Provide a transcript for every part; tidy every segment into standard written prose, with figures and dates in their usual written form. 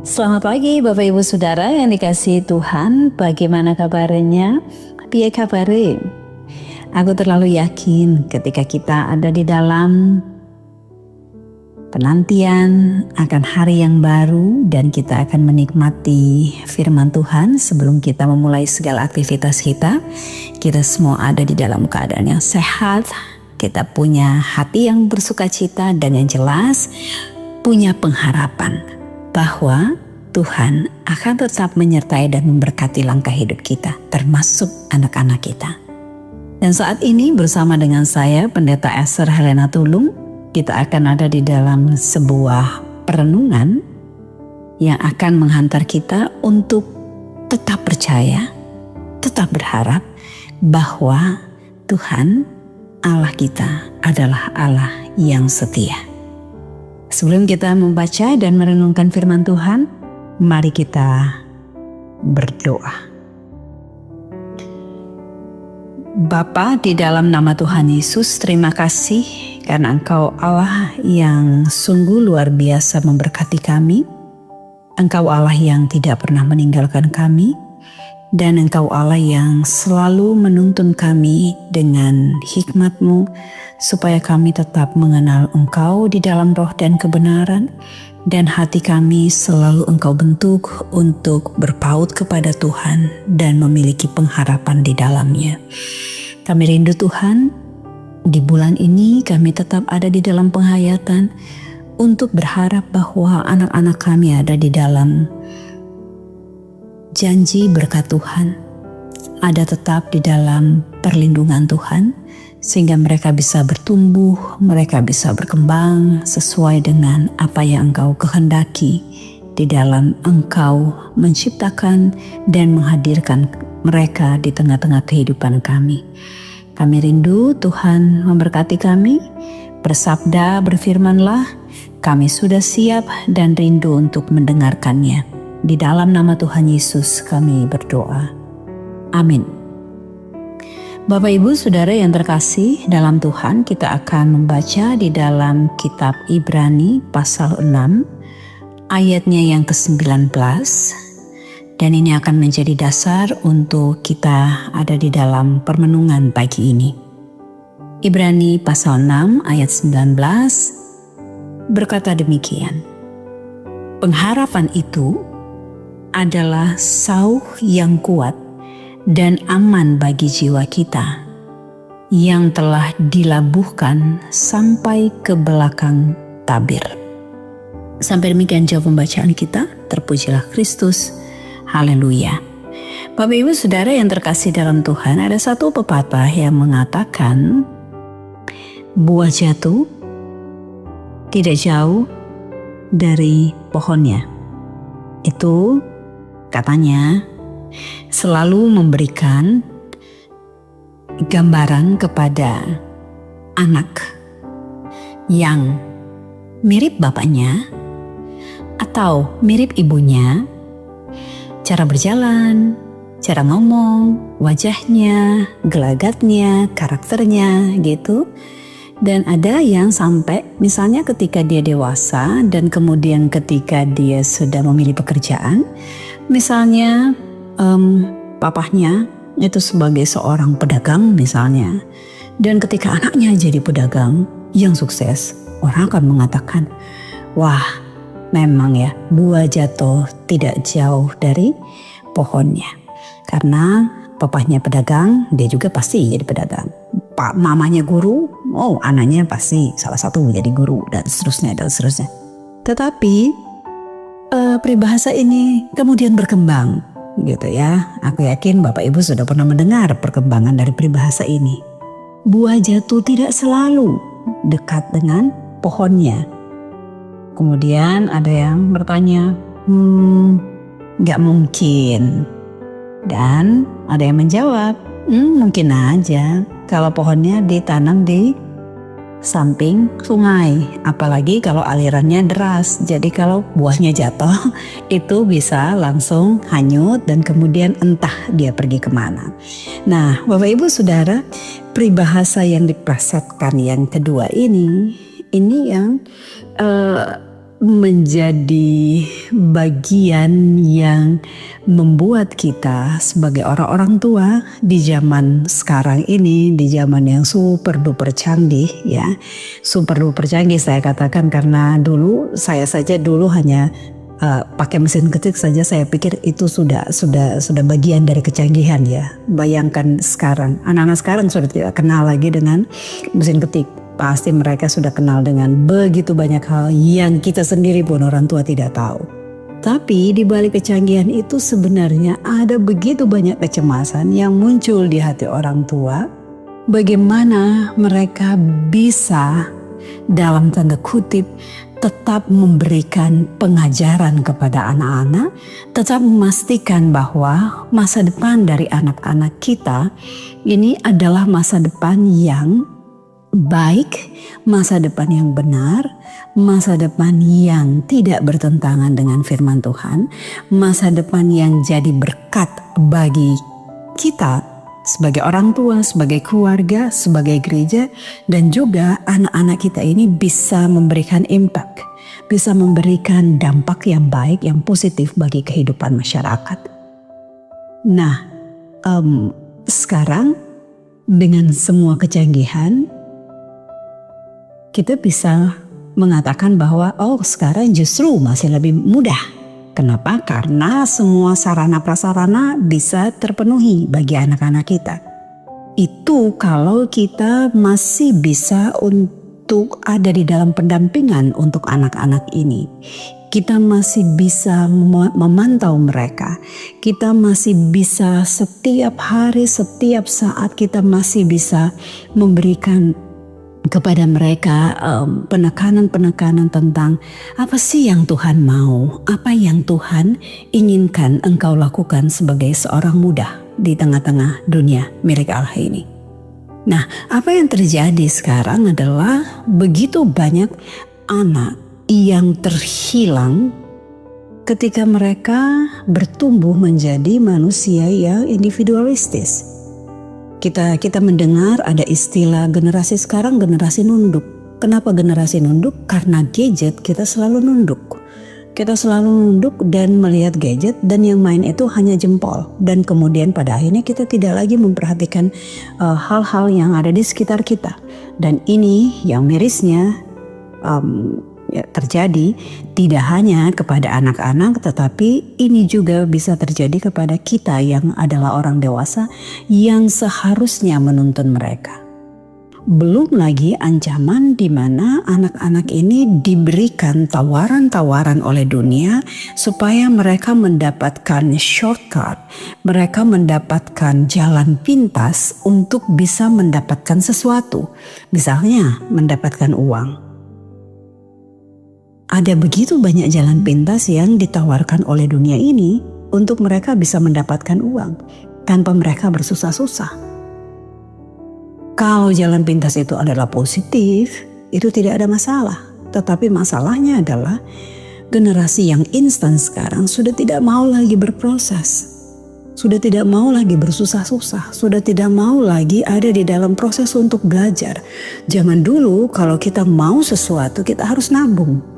Selamat pagi Bapak Ibu Saudara yang dikasihi Tuhan. Bagaimana kabarnya? Piye kabare? Aku terlalu yakin ketika kita ada di dalam penantian akan hari yang baru dan kita akan menikmati firman Tuhan sebelum kita memulai segala aktivitas kita. Kita semua ada di dalam keadaan yang sehat. Kita punya hati yang bersukacita dan yang jelas punya pengharapan bahwa Tuhan akan tetap menyertai dan memberkati langkah hidup kita, termasuk anak-anak kita. Dan saat ini bersama dengan saya, Pendeta Esther Helena Tulung, kita akan ada di dalam sebuah perenungan yang akan menghantar kita untuk tetap percaya, tetap berharap bahwa Tuhan Allah kita adalah Allah yang setia. Sebelum kita membaca dan merenungkan firman Tuhan, mari kita berdoa. Bapa, di dalam nama Tuhan Yesus, terima kasih karena Engkau Allah yang sungguh luar biasa memberkati kami. Engkau Allah yang tidak pernah meninggalkan kami. Dan Engkau Allah yang selalu menuntun kami dengan hikmat-Mu supaya kami tetap mengenal Engkau di dalam roh dan kebenaran, dan hati kami selalu Engkau bentuk untuk berpaut kepada Tuhan dan memiliki pengharapan di dalamnya. Kami rindu Tuhan, di bulan ini kami tetap ada di dalam penghayatan untuk berharap bahwa anak-anak kami ada di dalam janji berkat Tuhan, ada tetap di dalam perlindungan Tuhan, sehingga mereka bisa bertumbuh, mereka bisa berkembang sesuai dengan apa yang Engkau kehendaki di dalam Engkau menciptakan dan menghadirkan mereka di tengah-tengah kehidupan kami. Kami rindu Tuhan memberkati kami, bersabda, berfirmanlah, kami sudah siap dan rindu untuk mendengarkannya. Di dalam nama Tuhan Yesus kami berdoa. Amin. Bapak Ibu Saudara yang terkasih dalam Tuhan, kita akan membaca di dalam kitab Ibrani pasal 6 ayatnya yang ke-19, dan ini akan menjadi dasar untuk kita ada di dalam permenungan pagi ini. Ibrani pasal 6 ayat 19 berkata demikian. Pengharapan itu adalah sauh yang kuat dan aman bagi jiwa kita yang telah dilabuhkan sampai ke belakang tabir. Sampai demikian jawab pembacaan kita. Terpujilah Kristus. Haleluya. Bapak Ibu Saudara yang terkasih dalam Tuhan, ada satu pepatah yang mengatakan buah jatuh tidak jauh dari pohonnya. Itu katanya selalu memberikan gambaran kepada anak yang mirip bapaknya atau mirip ibunya, cara berjalan, cara ngomong, wajahnya, gelagatnya, karakternya gitu. Dan ada yang sampai misalnya ketika dia dewasa dan kemudian ketika dia sudah memilih pekerjaan, misalnya papahnya itu sebagai seorang pedagang misalnya, dan ketika anaknya jadi pedagang yang sukses, orang akan mengatakan, wah memang ya buah jatuh tidak jauh dari pohonnya. Karena papahnya pedagang, dia juga pasti jadi pedagang. Mamanya guru, anaknya pasti salah satu menjadi guru, dan seterusnya dan seterusnya. Tetapi peribahasa ini kemudian berkembang gitu ya. Aku yakin Bapak Ibu sudah pernah mendengar perkembangan dari peribahasa ini. Buah jatuh tidak selalu dekat dengan pohonnya. Kemudian ada yang bertanya, gak mungkin. Dan ada yang menjawab, mungkin aja kalau pohonnya ditanam di samping sungai, apalagi kalau alirannya deras. Jadi kalau buahnya jatuh itu bisa langsung hanyut dan kemudian entah dia pergi kemana. Nah Bapak Ibu Saudara, peribahasa yang diplesetkan yang kedua ini yang menjadi bagian yang membuat kita sebagai orang-orang tua di zaman sekarang ini, di zaman yang super duper canggih ya. Super duper canggih saya katakan karena dulu saya saja dulu hanya pakai mesin ketik saja saya pikir itu sudah bagian dari kecanggihan ya. Bayangkan sekarang, anak-anak sekarang sudah tidak kenal lagi dengan mesin ketik. Pasti mereka sudah kenal dengan begitu banyak hal yang kita sendiri pun orang tua tidak tahu. Tapi di balik kecanggihan itu sebenarnya ada begitu banyak kecemasan yang muncul di hati orang tua. Bagaimana mereka bisa dalam tanda kutip tetap memberikan pengajaran kepada anak-anak, tetap memastikan bahwa masa depan dari anak-anak kita ini adalah masa depan yang baik, masa depan yang benar, masa depan yang tidak bertentangan dengan firman Tuhan, masa depan yang jadi berkat bagi kita sebagai orang tua, sebagai keluarga, sebagai gereja, dan juga anak-anak kita ini bisa memberikan impact, bisa memberikan dampak yang baik, yang positif bagi kehidupan masyarakat. Nah, sekarang dengan semua kecanggihan, kita bisa mengatakan bahwa sekarang justru masih lebih mudah. Kenapa? Karena semua sarana prasarana bisa terpenuhi bagi anak-anak kita. Itu kalau kita masih bisa untuk ada di dalam pendampingan untuk anak-anak ini. Kita masih bisa memantau mereka. Kita masih bisa setiap hari, setiap saat kita masih bisa memberikan kepada mereka penekanan-penekanan tentang apa sih yang Tuhan mau, apa yang Tuhan inginkan engkau lakukan sebagai seorang muda di tengah-tengah dunia milik Allah ini. Nah, apa yang terjadi sekarang adalah begitu banyak anak yang terhilang ketika mereka bertumbuh menjadi manusia yang individualistis. Kita mendengar ada istilah generasi sekarang generasi nunduk. Kenapa generasi nunduk? Karena gadget kita selalu nunduk. Kita selalu nunduk dan melihat gadget dan yang main itu hanya jempol. Dan kemudian pada akhirnya kita tidak lagi memperhatikan hal-hal yang ada di sekitar kita. Dan ini yang mirisnya terjadi tidak hanya kepada anak-anak, tetapi ini juga bisa terjadi kepada kita yang adalah orang dewasa yang seharusnya menuntun mereka. Belum lagi ancaman di mana anak-anak ini diberikan tawaran-tawaran oleh dunia supaya mereka mendapatkan shortcut, mereka mendapatkan jalan pintas untuk bisa mendapatkan sesuatu, misalnya mendapatkan uang. Ada begitu banyak jalan pintas yang ditawarkan oleh dunia ini untuk mereka bisa mendapatkan uang tanpa mereka bersusah-susah. Kalau jalan pintas itu adalah positif, itu tidak ada masalah. Tetapi masalahnya adalah generasi yang instan sekarang sudah tidak mau lagi berproses. Sudah tidak mau lagi bersusah-susah, sudah tidak mau lagi ada di dalam proses untuk belajar. Zaman dulu kalau kita mau sesuatu kita harus nabung.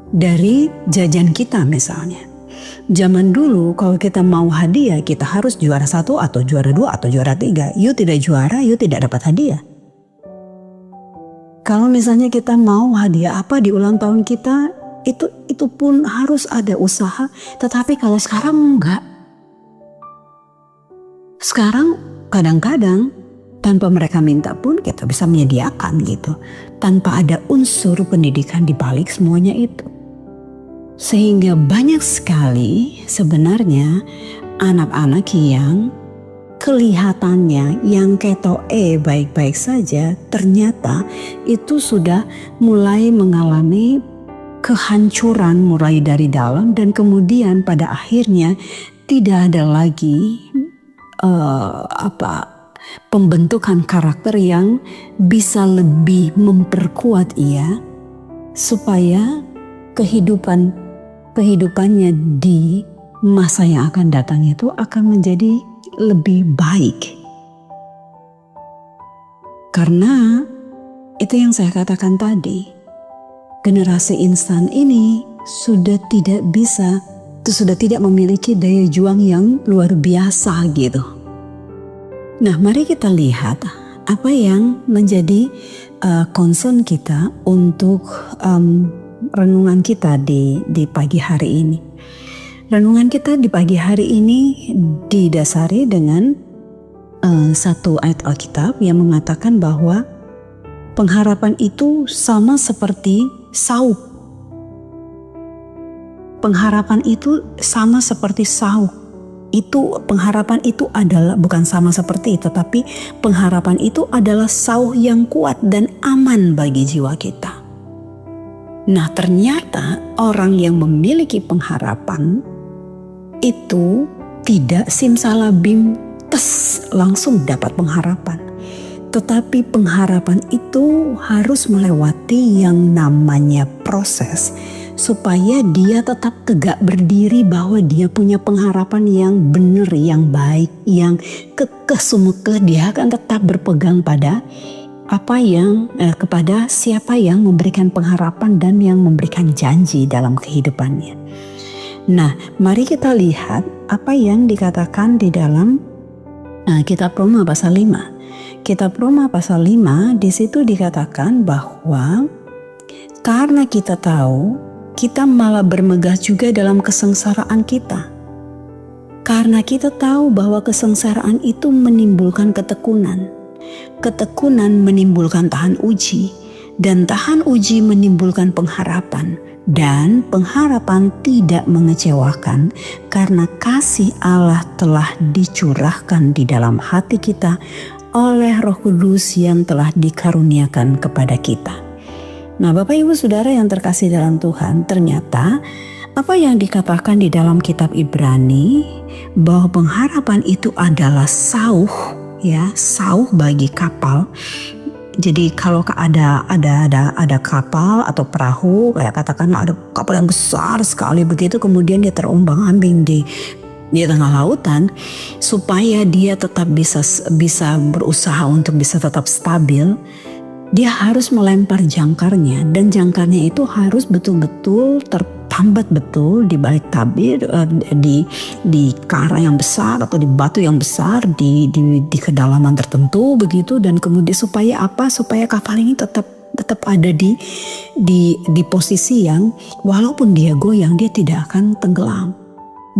Dari jajan kita misalnya. Zaman dulu kalau kita mau hadiah kita harus juara 1 atau juara 2 atau juara 3. You tidak juara, you tidak dapat hadiah. Kalau misalnya kita mau hadiah apa di ulang tahun kita, itu pun harus ada usaha. Tetapi kalau sekarang enggak. Sekarang kadang-kadang tanpa mereka minta pun kita bisa menyediakan gitu. Tanpa ada unsur pendidikan di balik semuanya itu. Sehingga banyak sekali sebenarnya anak-anak yang kelihatannya yang baik-baik saja ternyata itu sudah mulai mengalami kehancuran mulai dari dalam dan kemudian pada akhirnya tidak ada lagi pembentukan karakter yang bisa lebih memperkuat ia supaya kehidupannya di masa yang akan datang itu akan menjadi lebih baik. Karena itu yang saya katakan tadi, generasi instan ini sudah tidak memiliki daya juang yang luar biasa gitu. Nah, mari kita lihat apa yang menjadi concern kita untuk renungan kita di pagi hari ini. Renungan kita di pagi hari ini didasari dengan satu ayat Alkitab yang mengatakan bahwa pengharapan itu sama seperti sauk. Pengharapan itu sama seperti sauk. Pengharapan itu adalah bukan sama seperti itu, tapi pengharapan itu adalah sauh yang kuat dan aman bagi jiwa kita. Nah, ternyata orang yang memiliki pengharapan itu tidak simsalabim langsung dapat pengharapan. Tetapi pengharapan itu harus melewati yang namanya proses supaya dia tetap tegak berdiri bahwa dia punya pengharapan yang benar, yang baik, yang kekeh sumekeh. Dia akan tetap berpegang pada kepada siapa yang memberikan pengharapan dan yang memberikan janji dalam kehidupannya. Nah, mari kita lihat apa yang dikatakan di dalam Kitab Roma pasal 5. Kitab Roma pasal 5 di situ dikatakan bahwa karena kita tahu kita malah bermegah juga dalam kesengsaraan kita. Karena kita tahu bahwa kesengsaraan itu menimbulkan ketekunan. Ketekunan menimbulkan tahan uji. Dan tahan uji menimbulkan pengharapan. Dan pengharapan tidak mengecewakan karena kasih Allah telah dicurahkan di dalam hati kita oleh Roh Kudus yang telah dikaruniakan kepada kita. Nah, Bapak Ibu Saudara yang terkasih dalam Tuhan, ternyata apa yang dikatakan di dalam kitab Ibrani bahwa pengharapan itu adalah sauh bagi kapal. Jadi kalau ada kapal atau perahu, kayak katakanlah ada kapal yang besar sekali begitu, kemudian dia terombang-ambing di tengah lautan, supaya dia tetap bisa berusaha untuk bisa tetap stabil. Dia harus melempar jangkarnya, dan jangkarnya itu harus betul-betul tertambat betul di balik tabir, di karang yang besar atau di batu yang besar, di kedalaman tertentu begitu. Dan kemudian supaya kapal ini tetap ada di posisi yang walaupun dia goyang, dia tidak akan tenggelam,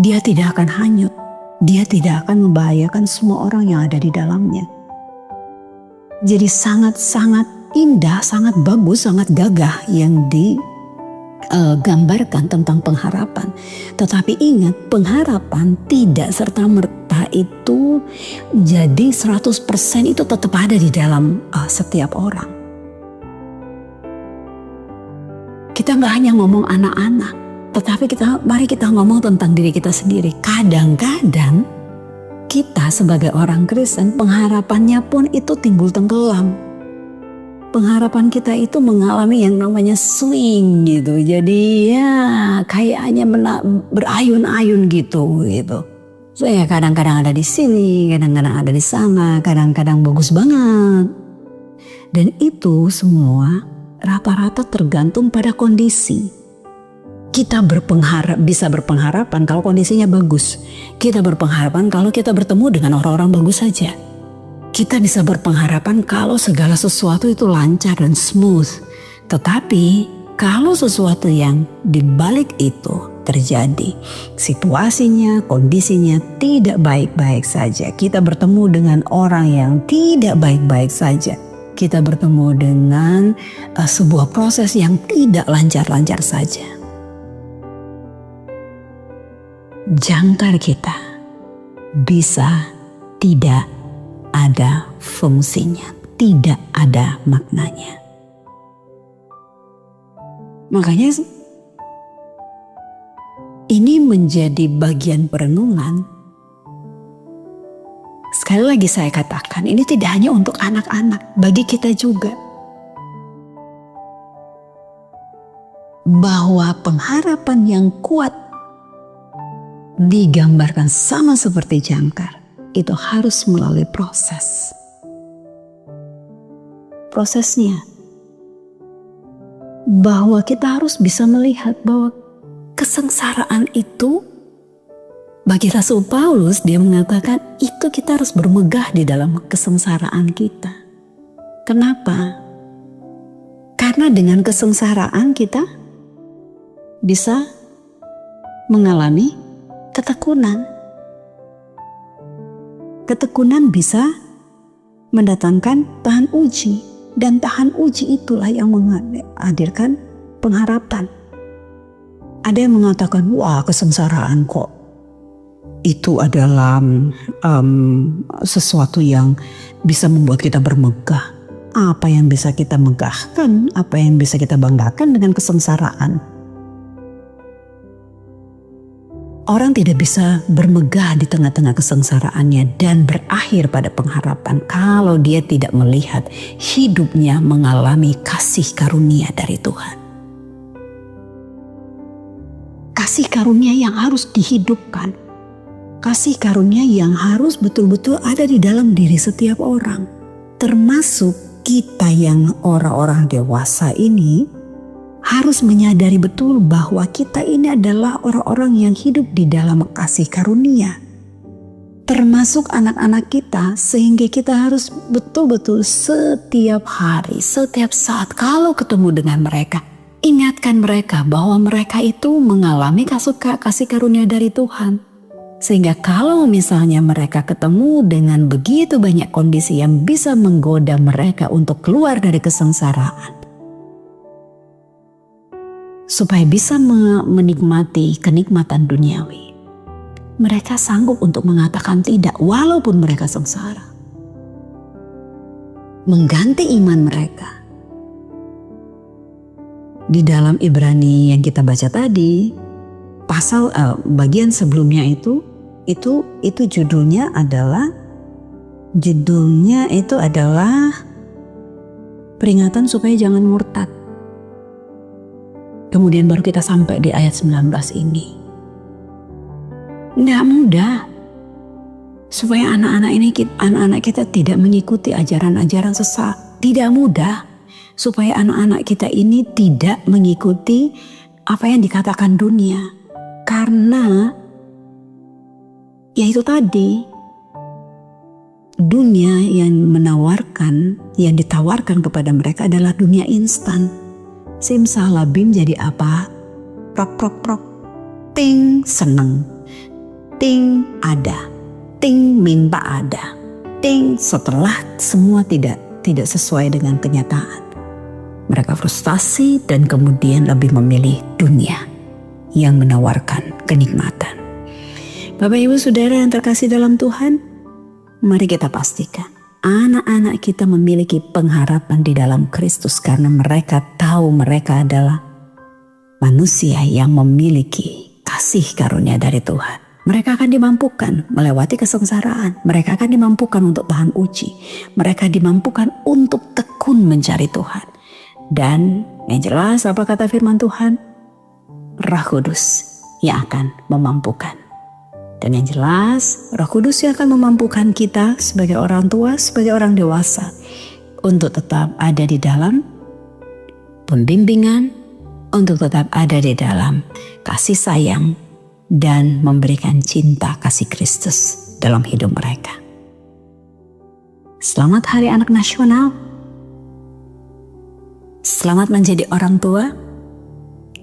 dia tidak akan hanyut, dia tidak akan membahayakan semua orang yang ada di dalamnya. Jadi sangat-sangat indah, sangat bagus, sangat gagah yang digambarkan tentang pengharapan. Tetapi ingat, pengharapan tidak serta-merta itu jadi 100% itu tetap ada di dalam setiap orang. Kita nggak hanya ngomong anak-anak, tetapi mari kita ngomong tentang diri kita sendiri. Kadang-kadang kita sebagai orang Kristen, pengharapannya pun itu timbul tenggelam. Pengharapan kita itu mengalami yang namanya swing gitu. Jadi ya kayaknya berayun-ayun gitu. So ya kadang-kadang ada di sini, kadang-kadang ada di sana, kadang-kadang bagus banget. Dan itu semua rata-rata tergantung pada kondisi. Kita bisa berpengharapan kalau kondisinya bagus. Kita berpengharapan kalau kita bertemu dengan orang-orang bagus saja. Kita bisa berpengharapan kalau segala sesuatu itu lancar dan smooth. Tetapi kalau sesuatu yang dibalik itu terjadi, situasinya, kondisinya tidak baik-baik saja. Kita bertemu dengan orang yang tidak baik-baik saja. Kita bertemu dengan sebuah proses yang tidak lancar-lancar saja. Jangkar kita bisa tidak ada fungsinya, tidak ada maknanya. Makanya ini menjadi bagian perenungan. Sekali lagi saya katakan, ini tidak hanya untuk anak-anak, bagi kita juga. Bahwa pengharapan yang kuat digambarkan sama seperti jangkar. Itu harus melalui prosesnya. bahwa kita harus bisa melihat bahwa kesengsaraan itu, bagi Rasul Paulus dia mengatakan itu kita harus bermegah di dalam kesengsaraan kita. Kenapa? Karena dengan kesengsaraan kita bisa mengalami ketekunan. Ketekunan bisa mendatangkan tahan uji, dan tahan uji itulah yang menghadirkan pengharapan. Ada yang mengatakan, wah kesengsaraan kok itu adalah sesuatu yang bisa membuat kita bermegah. Apa yang bisa kita megahkan, apa yang bisa kita banggakan dengan kesengsaraan? Orang tidak bisa bermegah di tengah-tengah kesengsaraannya dan berakhir pada pengharapan kalau dia tidak melihat hidupnya mengalami kasih karunia dari Tuhan. Kasih karunia yang harus dihidupkan. Kasih karunia yang harus betul-betul ada di dalam diri setiap orang. Termasuk kita yang orang-orang dewasa ini harus menyadari betul bahwa kita ini adalah orang-orang yang hidup di dalam kasih karunia. Termasuk anak-anak kita, sehingga kita harus betul-betul setiap hari, setiap saat kalau ketemu dengan mereka, ingatkan mereka bahwa mereka itu mengalami kasih karunia dari Tuhan. Sehingga kalau misalnya mereka ketemu dengan begitu banyak kondisi yang bisa menggoda mereka untuk keluar dari kesengsaraan, supaya bisa menikmati kenikmatan duniawi, mereka sanggup untuk mengatakan tidak walaupun mereka sengsara. Mengganti iman mereka. Di dalam Ibrani yang kita baca tadi, pasal bagian sebelumnya itu judulnya adalah peringatan supaya jangan murtad. Kemudian baru kita sampai di ayat 19 ini. Tidak mudah supaya anak-anak kita tidak mengikuti ajaran-ajaran sesat. Tidak mudah supaya anak-anak kita ini tidak mengikuti apa yang dikatakan dunia. Karena ya itu tadi, dunia yang ditawarkan kepada mereka adalah dunia instan. Simsalabim jadi apa? Prok. Ting seneng. Ting ada. Ting minta ada. Ting setelah semua tidak sesuai dengan kenyataan. Mereka frustasi dan kemudian lebih memilih dunia yang menawarkan kenikmatan. Bapak Ibu Saudara yang terkasih dalam Tuhan, mari kita pastikan anak-anak kita memiliki pengharapan di dalam Kristus karena mereka tahu mereka adalah manusia yang memiliki kasih karunia dari Tuhan. Mereka akan dimampukan melewati kesengsaraan. Mereka akan dimampukan untuk tahan uji. Mereka dimampukan untuk tekun mencari Tuhan. Dan yang jelas apa kata firman Tuhan? Roh Kudus yang akan memampukan. Dan yang jelas, Roh Kudus yang akan memampukan kita sebagai orang tua, sebagai orang dewasa untuk tetap ada di dalam pembimbingan, untuk tetap ada di dalam kasih sayang dan memberikan cinta kasih Kristus dalam hidup mereka. Selamat Hari Anak Nasional. Selamat menjadi orang tua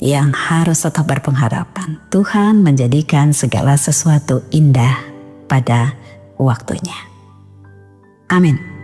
yang harus tetap berpengharapan. Tuhan menjadikan segala sesuatu indah pada waktunya. Amin.